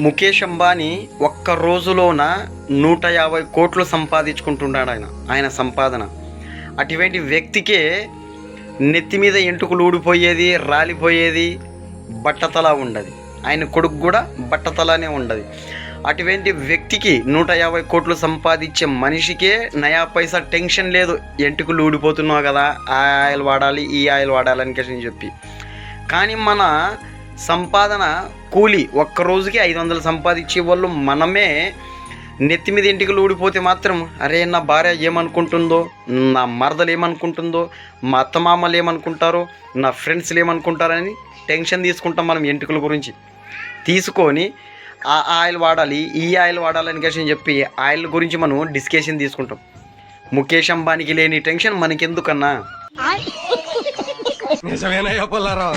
ముఖేష్ అంబానీ ఒక్క రోజులోన 150 కోట్లు సంపాదించుకుంటున్నాడు. ఆయన సంపాదన. అటువంటి వ్యక్తికే నెత్తి మీద ఎంటుకలు ఊడిపోయేది, రాలిపోయేది, బట్టతల ఉండదు. ఆయన కొడుకు కూడా బట్టతలానే ఉండదు. అటువంటి వ్యక్తికి 150 కోట్లు సంపాదించే మనిషికే నయా పైసా టెన్షన్ లేదు. ఎంటుకలు ఊడిపోతున్నావు కదా, ఆ ఆయిల్ వాడాలి, ఈ ఆయిల్ వాడాలని చెప్పి. కానీ మన సంపాదన కూలి ఒక్క రోజుకి 500 సంపాదించే వాళ్ళు మనమే నెత్తి మీద ఎంటికలు ఊడిపోతే మాత్రం అరే నా భార్య ఏమనుకుంటుందో, నా మరదలు ఏమనుకుంటుందో, మా అత్తమామలు ఏమనుకుంటారో, నా ఫ్రెండ్స్లు ఏమనుకుంటారని టెన్షన్ తీసుకుంటాం మనం ఎంటికల గురించి. తీసుకొని ఆ ఆయిల్ వాడాలి, ఈ ఆయిల్ వాడాలని చెప్పి ఆయిల్ గురించి మనం డిస్కషన్ తీసుకుంటాం. ముఖేష్ అంబానీకి లేని టెన్షన్ మనకెందుకన్నా? నిజమేనయ్యా పుల్లారావు.